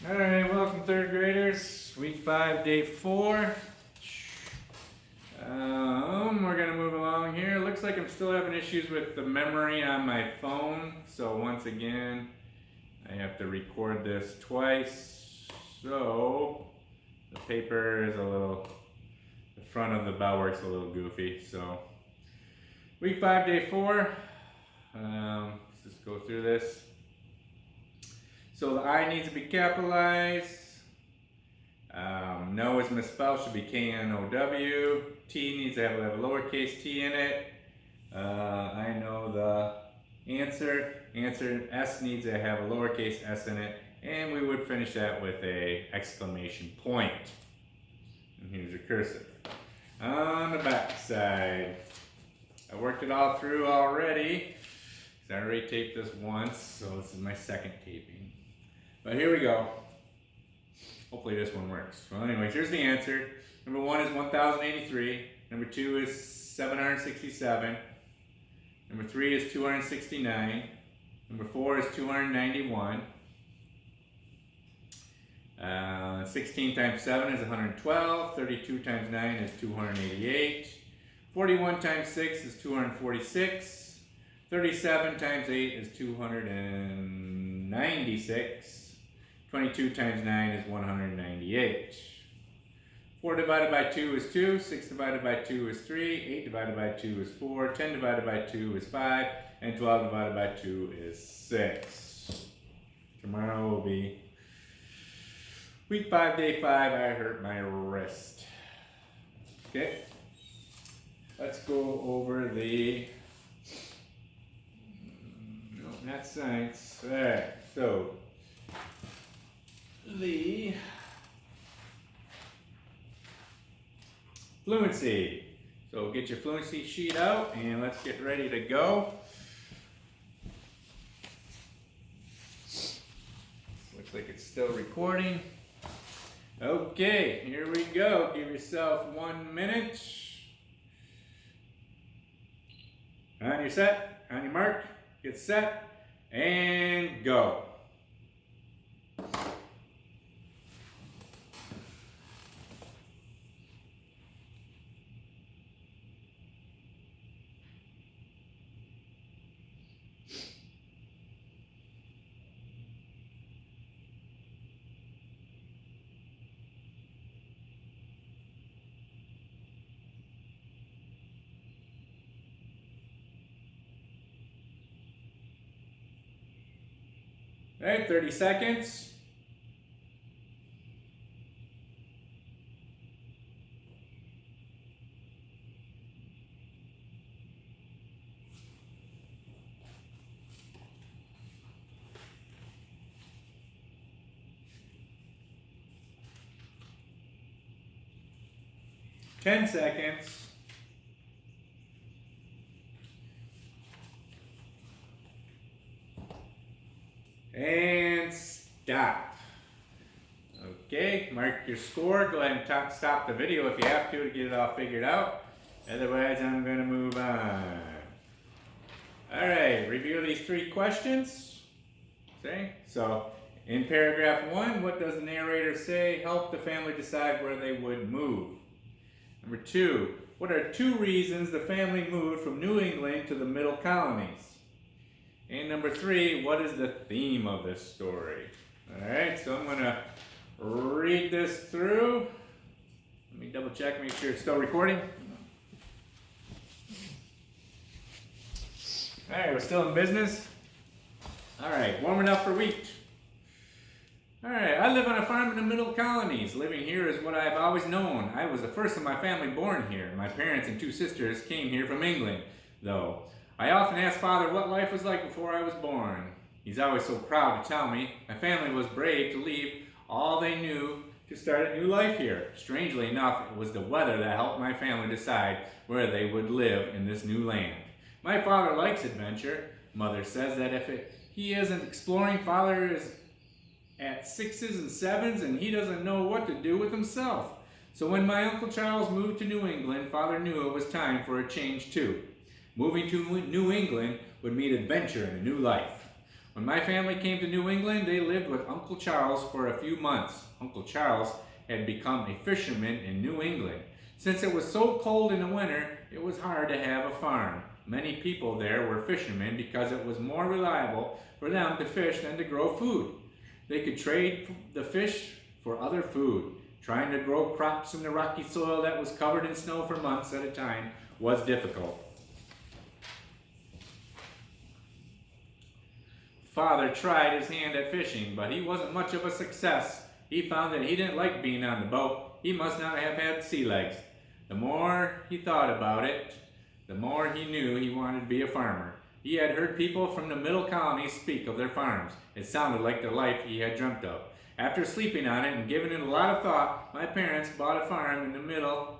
Alright, welcome third graders. Week 5, day 4. We're going to move along here. Looks like I'm still having issues with the memory on my phone. So once again, I have to record this twice. So the paper is the front of the bell works a little goofy. So week 5, day 4. Let's just go through this. So the I needs to be capitalized. No is misspelled, should be K-N-O-W. T needs to have a lowercase t in it. I know the answer. S needs to have a lowercase s in it. And we would finish that with a exclamation point. And here's your cursive. On the back side, I worked it all through already. I already taped this once, so this is my second taping. But here we go. Hopefully this one works. Well, anyways, here's the answer. Number 1 is 1083. Number 2 is 767. Number 3 is 269. Number 4 is 291. 16 times 7 is 112. 32 times 9 is 288. 41 times 6 is 246. 37 times 8 is 296. 22 times 9 is 198. 4 divided by 2 is 2. 6 divided by 2 is 3. 8 divided by 2 is 4. 10 divided by 2 is 5. And 12 divided by 2 is 6. Tomorrow will be week 5, day 5. I hurt my wrist. Okay. Let's go over the... No, not science. Alright, so... the fluency. So get your fluency sheet out and let's get ready to go. Looks like it's still recording. Okay, here we go. Give yourself 1 minute. On your set, on your mark, get set, and go. All right, 30 seconds. Ten seconds. And stop. Okay, mark your score. Go ahead and stop the video if you have to get it all figured out. Otherwise, I'm going to move on. All right, review these 3 questions. Okay, so in paragraph 1, what does the narrator say? Help the family decide where they would move. Number 2, what are 2 reasons the family moved from New England to the Middle Colonies? And number 3, what is the theme of this story? Alright, so I'm going to read this through. Let me double check, make sure it's still recording. Alright, we're still in business. Alright, warming up for wheat. Alright, I live on a farm in the Middle Colonies. Living here is what I've always known. I was the first of my family born here. My parents and 2 sisters came here from England, though. I often ask Father what life was like before I was born. He's always so proud to tell me my family was brave to leave all they knew to start a new life here. Strangely enough, it was the weather that helped my family decide where they would live in this new land. My father likes adventure. Mother says that if he isn't exploring, Father is at 6s and 7s and he doesn't know what to do with himself. So when my Uncle Charles moved to New England, Father knew it was time for a change too. Moving to New England would mean adventure and a new life. When my family came to New England, they lived with Uncle Charles for a few months. Uncle Charles had become a fisherman in New England. Since it was so cold in the winter, it was hard to have a farm. Many people there were fishermen because it was more reliable for them to fish than to grow food. They could trade the fish for other food. Trying to grow crops in the rocky soil that was covered in snow for months at a time was difficult. Father tried his hand at fishing, but he wasn't much of a success. He found that he didn't like being on the boat. He must not have had sea legs. The more he thought about it, the more he knew he wanted to be a farmer. He had heard people from the middle colonies speak of their farms. It sounded like the life he had dreamt of. After sleeping on it and giving it a lot of thought, my parents bought a farm in the middle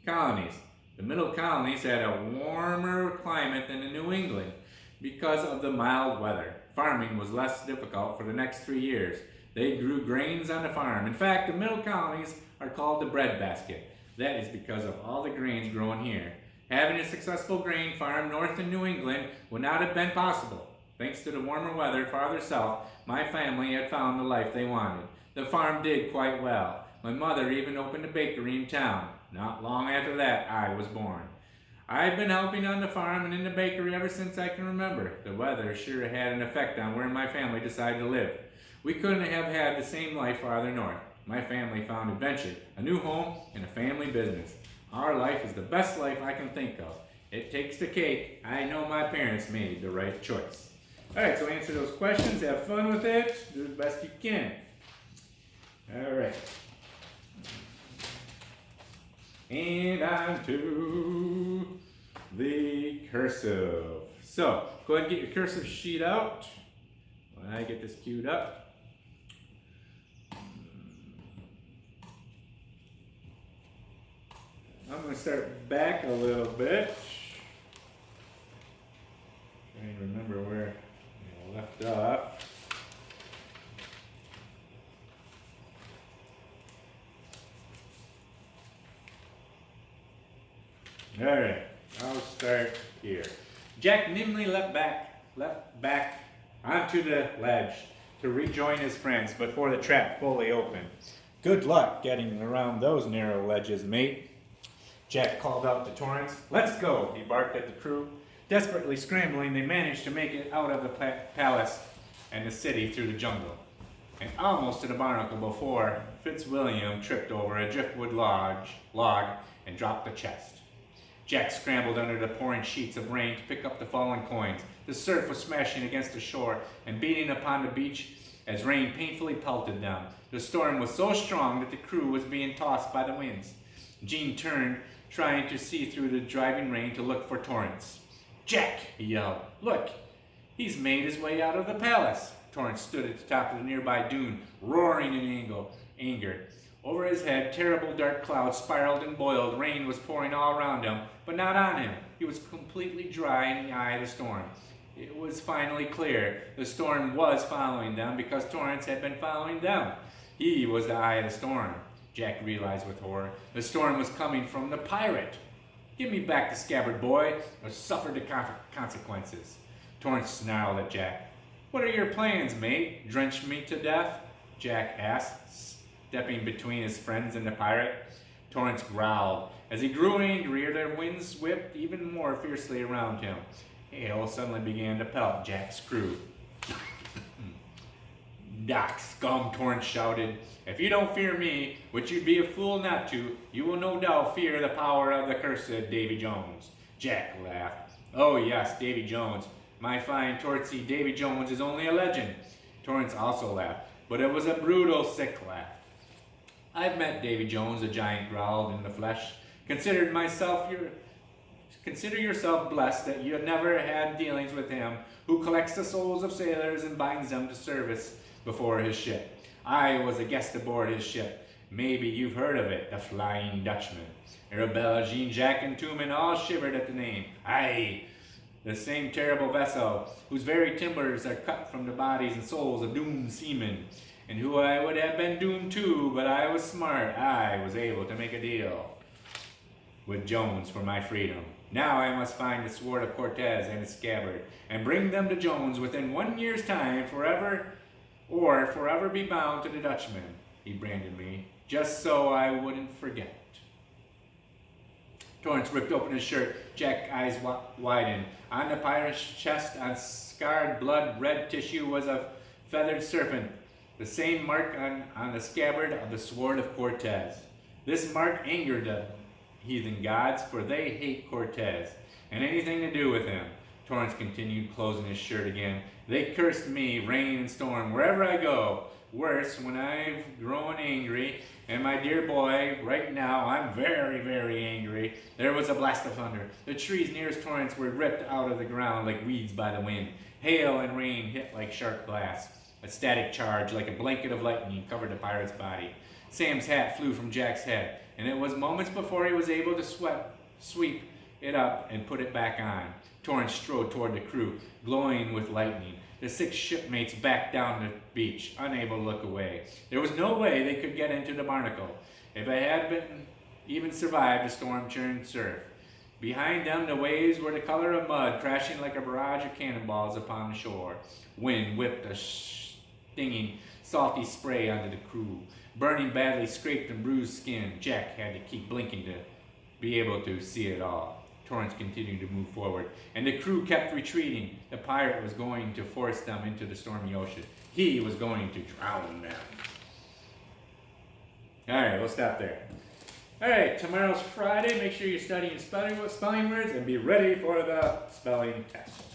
colonies. The middle colonies had a warmer climate than in New England because of the mild weather. Farming was less difficult for the next 3 years. They grew grains on the farm. In fact, the middle colonies are called the breadbasket. That is because of all the grains grown here. Having a successful grain farm north in New England would not have been possible. Thanks to the warmer weather farther south, my family had found the life they wanted. The farm did quite well. My mother even opened a bakery in town. Not long after that, I was born. I've been helping on the farm and in the bakery ever since I can remember. The weather sure had an effect on where my family decided to live. We couldn't have had the same life farther north. My family found adventure, a new home, and a family business. Our life is the best life I can think of. It takes the cake. I know my parents made the right choice. All right, so answer those questions, have fun with it, do the best you can. All right. And on to the cursive. So, go ahead and get your cursive sheet out when I get this queued up. I'm going to start back a little bit. Trying to remember where I left off. All right, I'll start here. Jack nimbly leapt back onto the ledge to rejoin his friends before the trap fully opened. Good luck getting around those narrow ledges, mate. Jack called out to Torrance. Let's go, he barked at the crew. Desperately scrambling, they managed to make it out of the palace and the city through the jungle, and almost to the barnacle before Fitzwilliam tripped over a driftwood log and dropped the chest. Jack scrambled under the pouring sheets of rain to pick up the fallen coins. The surf was smashing against the shore and beating upon the beach as rain painfully pelted them. The storm was so strong that the crew was being tossed by the winds. Jean turned, trying to see through the driving rain to look for Torrance. Jack, he yelled. Look, he's made his way out of the palace. Torrance stood at the top of the nearby dune, roaring in anger. Over his head, terrible dark clouds spiraled and boiled. Rain was pouring all around him, but not on him. He was completely dry in the eye of the storm. It was finally clear. The storm was following them because Torrance had been following them. He was the eye of the storm, Jack realized with horror. The storm was coming from the pirate. Give me back the scabbard, boy, or suffer the consequences. Torrance snarled at Jack. What are your plans, mate? Drench me to death? Jack asked, stepping between his friends and the pirate. Torrance growled. As he grew angrier, the winds whipped even more fiercely around him. Hail suddenly began to pelt Jack's crew. Doc, scum, Torrance shouted. If you don't fear me, which you'd be a fool not to, you will no doubt fear the power of the cursed Davy Jones. Jack laughed. Oh yes, Davy Jones. My fine Tortsy, Davy Jones is only a legend. Torrance also laughed, but it was a brutal, sick laugh. I've met Davy Jones, the giant growled in the flesh. Consider yourself blessed that you have never had dealings with him who collects the souls of sailors and binds them to service before his ship. I was a guest aboard his ship. Maybe you've heard of it, the Flying Dutchman. Arabella, Jean, Jack, and Tooman all shivered at the name. Aye, the same terrible vessel, whose very timbers are cut from the bodies and souls of doomed seamen, and who I would have been doomed too, but I was smart. I was able to make a deal with Jones for my freedom. Now I must find the sword of Cortez and its scabbard, and bring them to Jones within 1 year's time, forever be bound to the Dutchman, he branded me, just so I wouldn't forget. Torrance ripped open his shirt. Jack's eyes widened. On the pirate's chest, on scarred blood-red tissue, was a feathered serpent, the same mark on the scabbard of the sword of Cortez. This mark angered the heathen gods, for they hate Cortez, and anything to do with him. Torrance continued, closing his shirt again. They cursed me, rain and storm, wherever I go. Worse, when I've grown angry, and my dear boy, right now, I'm very, very angry. There was a blast of thunder. The trees nearest Torrance were ripped out of the ground like weeds by the wind. Hail and rain hit like sharp glass. A static charge, like a blanket of lightning, covered the pirate's body. Sam's hat flew from Jack's head, and it was moments before he was able to sweep it up and put it back on. Torrance strode toward the crew, glowing with lightning. The 6 shipmates backed down the beach, unable to look away. There was no way they could get into the Barnacle, if it had even survived the storm-churned surf. Behind them, the waves were the color of mud, crashing like a barrage of cannonballs upon the shore. Wind whipped a stinging, salty spray onto the crew. Burning badly scraped and bruised skin. Jack had to keep blinking to be able to see it all. Torrance continued to move forward, and the crew kept retreating. The pirate was going to force them into the stormy ocean. He was going to drown them. Alright, we'll stop there. Alright, tomorrow's Friday. Make sure you're studying spelling words and be ready for the spelling test.